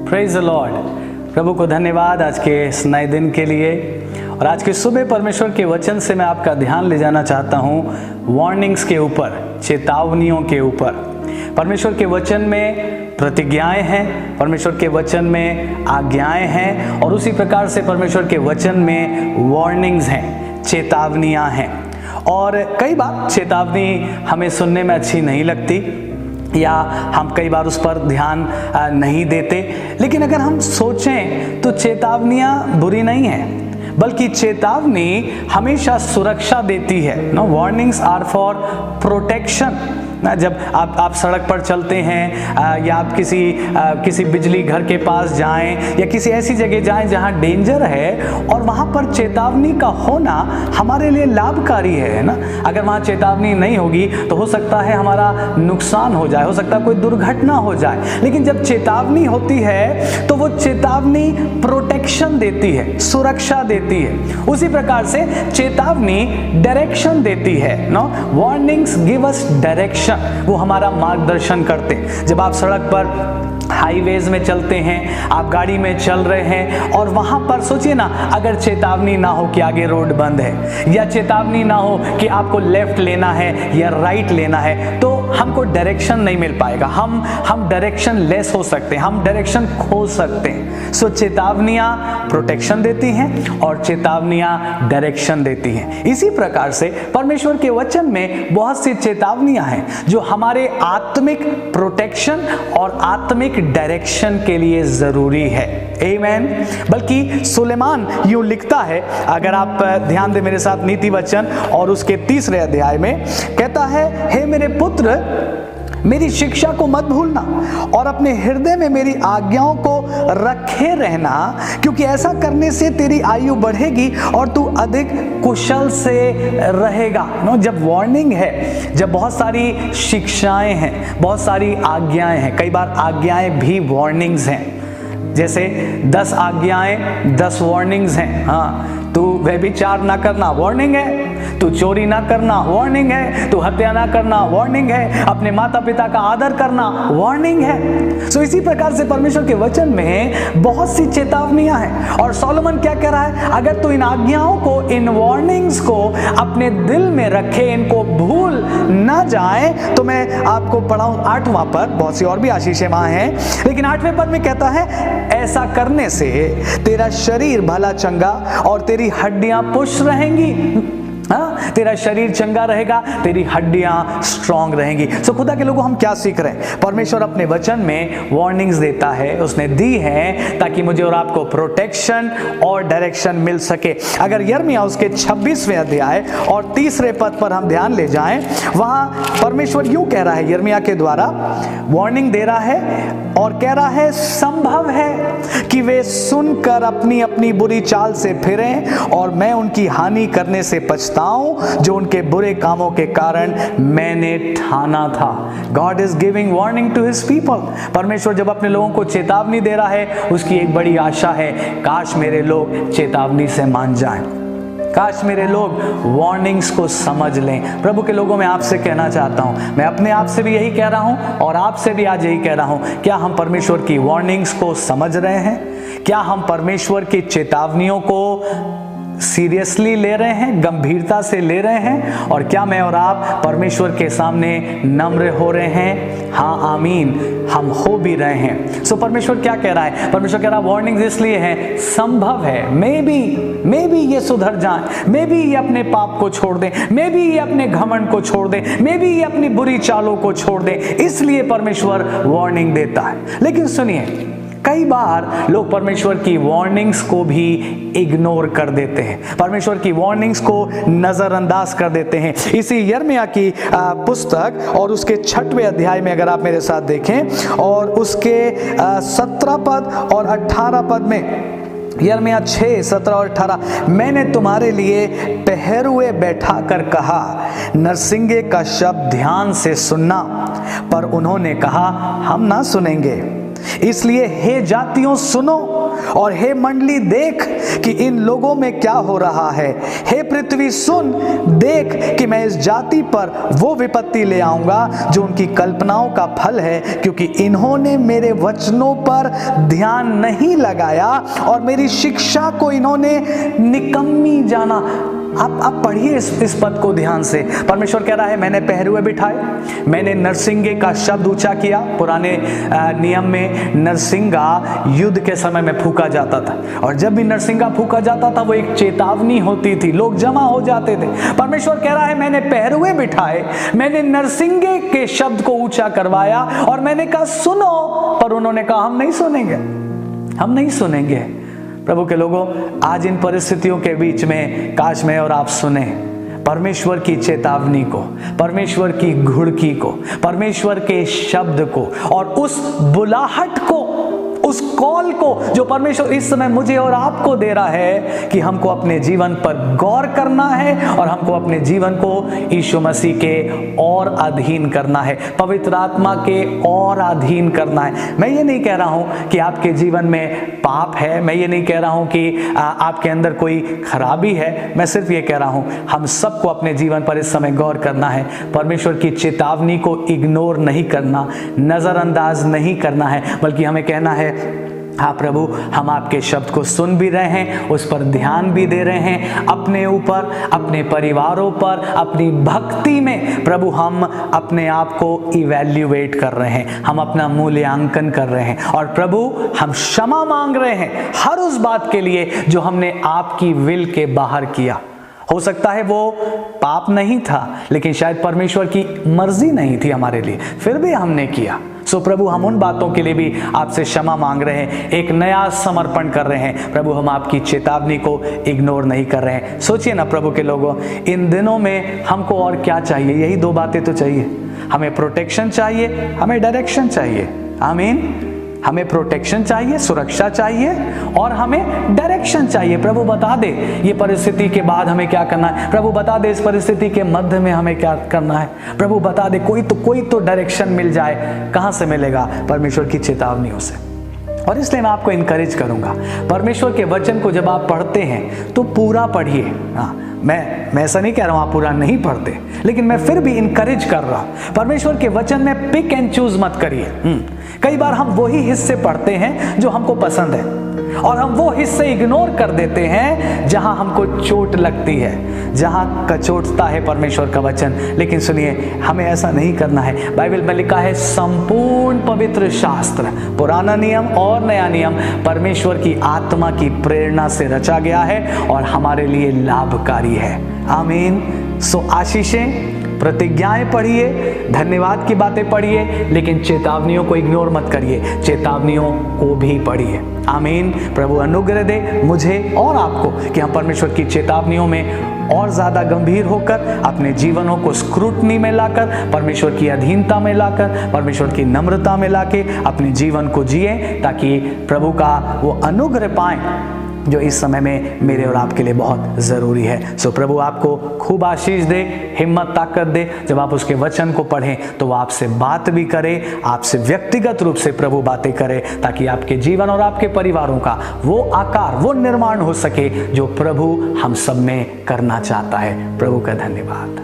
Praise the Lord. प्रभु को धन्यवाद आज के इस नए दिन के लिए। और आज की सुबह परमेश्वर के वचन से मैं आपका ध्यान ले जाना चाहता हूँ वार्निंग्स के ऊपर, चेतावनियों के ऊपर। परमेश्वर के वचन में प्रतिज्ञाएं हैं, परमेश्वर के वचन में आज्ञाएं हैं और उसी प्रकार से परमेश्वर के वचन में वार्निंग्स हैं, चेतावनियां हैं। और कई बार चेतावनी हमें सुनने में अच्छी नहीं लगती या हम कई बार उस पर ध्यान नहीं देते, लेकिन अगर हम सोचें तो चेतावनियां बुरी नहीं है, बल्कि चेतावनी हमेशा सुरक्षा देती है। No, warnings are for protection. ना, जब आप सड़क पर चलते हैं या आप किसी बिजली घर के पास जाएं या किसी ऐसी जगह जाएं जहां डेंजर है और वहां पर चेतावनी का होना हमारे लिए लाभकारी है ना। अगर वहां चेतावनी नहीं होगी तो हो सकता है हमारा नुकसान हो जाए, हो सकता है कोई दुर्घटना हो जाए। लेकिन जब चेतावनी होती है तो वो चेतावनी प्रोटेक्शन देती है, सुरक्षा देती है। उसी प्रकार से चेतावनी डायरेक्शन देती है। No, warnings give us direction, वो हमारा मार्गदर्शन करते हैं। जब आप सड़क पर हाईवेज में चलते हैं, आप गाड़ी में चल रहे हैं और वहां पर सोचिए ना, अगर चेतावनी ना हो कि आगे रोड बंद है या चेतावनी ना हो कि आपको लेफ्ट लेना है या राइट लेना है, तो हमको डायरेक्शन नहीं मिल पाएगा। हम डायरेक्शन लेस हो सकते हैं, हम डायरेक्शन खो सकते हैं। सो चेतावनियां प्रोटेक्शन देती हैं और चेतावनियां डायरेक्शन देती हैं। इसी प्रकार से परमेश्वर के वचन में बहुत सी चेतावनियां हैं जो हमारे आत्मिक प्रोटेक्शन और आत्मिक डायरेक्शन के लिए जरूरी है। आमीन। बल्कि सुलेमान यूं लिखता है, अगर आप ध्यान दें मेरे साथ नीति वचन और उसके 3 अध्याय में, कहता है, हे मेरे पुत्र, मेरी शिक्षा को मत भूलना और अपने हृदय में मेरी आज्ञाओं को रखे रहना, क्योंकि ऐसा करने से तेरी आयु बढ़ेगी और तू अधिक कुशल से रहेगा। नो, जब वार्निंग है, जब बहुत सारी शिक्षाएं हैं, बहुत सारी आज्ञाएं हैं, कई बार आज्ञाएं भी वार्निंग्स हैं। जैसे 10 आज्ञाएं 10 वार्निंग्स हैं। हाँ, तू व्यभिचार ना करना, वार्निंग है। तू चोरी ना करना, वार्निंग है। तू हत्या ना करना, वार्निंग है। अपने माता पिता का आदर करना, वार्निंग है। सो इसी प्रकार से परमेश्वर के वचन में बहुत सी चेतावनियां हैं। और सोलोमन क्या कह रहा है, अगर तू इन आज्ञाओं को, इन वार्निंग्स को अपने दिल में रखे, इनको भूल ना जाए, तो मैं आपको पढ़ाऊं 8वां पद, बहुत सी और भी आशीषें वहां हैं, लेकिन 8वें पद में कहता है, ऐसा करने से तेरा शरीर भला चंगा और तेरी हड्डियां पुष्ट रहेंगी। हाँ, तेरा शरीर चंगा रहेगा, तेरी हड्डियां स्ट्रांग रहेंगी। सो खुदा के लोगों, हम क्या सीख रहे हैं? परमेश्वर अपने वचन में वार्निंग्स देता है, उसने दी है ताकि मुझे और आपको प्रोटेक्शन और डायरेक्शन मिल सके। अगर यिर्मयाह उसके 26वें अध्याय और 3 पद पर हम ध्यान ले जाएं, वहां परमेश्वर यूं कह रहा है, यिर्मयाह के द्वारा वार्निंग दे रहा है और कह रहा है, संभव है कि वे सुनकर अपनी अपनी बुरी चाल से फिरें और मैं उनकी हानि करने से पछताऊं जो उनके बुरे कामों के कारण मैंने ठाना था। God is giving warning to his people. परमेश्वर जब अपने लोगों को चेतावनी दे रहा है, उसकी एक बड़ी आशा है, काश मेरे लोग चेतावनी से मान जाएं, काश मेरे लोग वार्निंग्स को समझ लें। प्रभु के लोगों, मैं आपसे कहना चाहता हूं, मैं अपने आप से भी यही कह रहा हूं और आपसे भी आज यही कह रहा हूं, क्या हम परमेश्वर की वार्निंग्स को समझ रहे हैं? क्या हम परमेश्वर की चेतावनियों को सीरियसली ले रहे हैं, गंभीरता से ले रहे हैं? और क्या मैं और आप परमेश्वर के सामने नम्र हो रहे हैं? हाँ, आमीन, हम हो भी रहे हैं। सो परमेश्वर क्या कह रहा है? परमेश्वर कह रहा है वार्निंग्स इसलिए है, संभव है, मे बी ये सुधर जाएं, मे बी ये अपने पाप को छोड़ दें, मे बी ये अपने घमंड को छोड़ दें, मे बी ये अपनी बुरी चालों को छोड़ दें, इसलिए परमेश्वर वार्निंग देता है। लेकिन सुनिए, कई बार लोग परमेश्वर की वार्निंग्स को भी इग्नोर कर देते हैं, परमेश्वर की वार्निंग्स को नजरअंदाज कर देते हैं। इसी यिर्मयाह की पुस्तक और उसके 6वें अध्याय में अगर आप मेरे साथ देखें और उसके 17 पद और 18 पद में, यिर्मयाह 6, 17 और 18, मैंने तुम्हारे लिए पहरुए बैठा कर कहा, नरसिंगे का शब्द ध्यान से सुनना, पर उन्होंने कहा हम ना सुनेंगे। इसलिए हे जातियों सुनो, और हे मंडली देख कि इन लोगों में क्या हो रहा है। हे पृथ्वी सुन, देख कि मैं इस जाति पर वो विपत्ति ले आऊंगा जो उनकी कल्पनाओं का फल है, क्योंकि इन्होंने मेरे वचनों पर ध्यान नहीं लगाया और मेरी शिक्षा को इन्होंने निकम्मी जाना। आप पढ़िए इस पद को ध्यान से। परमेश्वर कह रहा है मैंने पहरुए बिठाए, मैंने नरसिंगे का शब्द ऊंचा किया। पुराने नियम में नरसिंगा युद्ध के समय में फूका जाता था, और जब भी नरसिंगा फूका जाता था वो एक चेतावनी होती थी, लोग जमा हो जाते थे। परमेश्वर कह रहा है मैंने पहरुए बिठाए, मैंने नरसिंगे के शब्द को ऊंचा करवाया और मैंने कहा सुनो, पर उन्होंने कहा हम नहीं सुनेंगे, हम नहीं सुनेंगे। प्रभु के लोगों, आज इन परिस्थितियों के बीच में काश मैं और आप सुने परमेश्वर की चेतावनी को, परमेश्वर की घुड़की को, परमेश्वर के शब्द को और उस बुलाहट को, उस कॉल को जो परमेश्वर इस समय मुझे और आपको दे रहा है कि हमको अपने जीवन पर गौर करना है और हमको अपने जीवन को यीशु मसीह के और अधीन करना है, पवित्र आत्मा के और अधीन करना है। मैं ये नहीं कह रहा हूं कि आपके जीवन में पाप है, मैं ये नहीं कह रहा हूं कि आपके अंदर कोई खराबी है, मैं सिर्फ ये कह रहा हूं हम सबको अपने जीवन पर इस समय गौर करना है। परमेश्वर की चेतावनी को इग्नोर नहीं करना, नजरअंदाज नहीं करना है, बल्कि हमें कहना है हाँ प्रभु, हम आपके शब्द को सुन भी रहे हैं, उस पर ध्यान भी दे रहे हैं, अपने ऊपर, अपने परिवारों पर, अपनी भक्ति में प्रभु हम अपने आप को इवैल्यूएट कर रहे हैं, हम अपना मूल्यांकन कर रहे हैं और प्रभु हम क्षमा मांग रहे हैं हर उस बात के लिए जो हमने आपकी विल के बाहर किया। हो सकता है वो पाप नहीं था, लेकिन शायद परमेश्वर की मर्जी नहीं थी हमारे लिए, फिर भी हमने किया। सो प्रभु हम उन बातों के लिए भी आपसे क्षमा मांग रहे हैं, एक नया समर्पण कर रहे हैं। प्रभु हम आपकी चेतावनी को इग्नोर नहीं कर रहे हैं। सोचिए ना प्रभु के लोगों, इन दिनों में हमको और क्या चाहिए? यही दो बातें तो चाहिए, हमें प्रोटेक्शन चाहिए, हमें डायरेक्शन चाहिए। आमीन। हमें प्रोटेक्शन चाहिए, सुरक्षा चाहिए और हमें डायरेक्शन चाहिए। प्रभु बता दे ये परिस्थिति के बाद हमें क्या करना है, प्रभु बता दे इस परिस्थिति के मध्य में हमें क्या करना है, प्रभु बता दे कोई तो डायरेक्शन मिल जाए। कहां से मिलेगा? परमेश्वर की चेतावनियों से। और इसलिए मैं आपको इनकरेज करूंगा, परमेश्वर के वचन को जब आप पढ़ते हैं तो पूरा पढ़िए। हाँ, मैं ऐसा नहीं कह रहा हूं आप पूरा नहीं पढ़ते, लेकिन मैं फिर भी इनकरेज कर रहा हूं, परमेश्वर के वचन में पिक एंड चूज मत करिए। कई बार हम वही हिस्से पढ़ते हैं जो हमको पसंद है और हम वो हिस्से इग्नोर कर देते हैं जहां हमको चोट लगती है, जहां कचोटता है परमेश्वर का वचन। लेकिन सुनिए, हमें ऐसा नहीं करना है। बाइबल में लिखा है संपूर्ण पवित्र शास्त्र, पुराना नियम और नया नियम परमेश्वर की आत्मा की प्रेरणा से रचा गया है और हमारे लिए लाभकारी है। आमीन। सो आशीषें, प्रतिज्ञाएं पढ़िए, धन्यवाद की बातें पढ़िए, लेकिन चेतावनियों को इग्नोर मत करिए, चेतावनियों को भी पढ़िए। आमीन। प्रभु अनुग्रह दे मुझे और आपको कि हम परमेश्वर की चेतावनियों में और ज्यादा गंभीर होकर अपने जीवनों को स्क्रूटनी में लाकर, परमेश्वर की अधीनता में लाकर, परमेश्वर की नम्रता में लाके अपने जीवन को जिए, ताकि प्रभु का वो अनुग्रह पाएं जो इस समय में मेरे और आपके लिए बहुत ज़रूरी है। सो प्रभु आपको खूब आशीष दे, हिम्मत ताकत दे। जब आप उसके वचन को पढ़ें तो वो आपसे बात भी करे, आपसे व्यक्तिगत रूप से प्रभु बातें करे, ताकि आपके जीवन और आपके परिवारों का वो आकार, वो निर्माण हो सके जो प्रभु हम सब में करना चाहता है। प्रभु का धन्यवाद।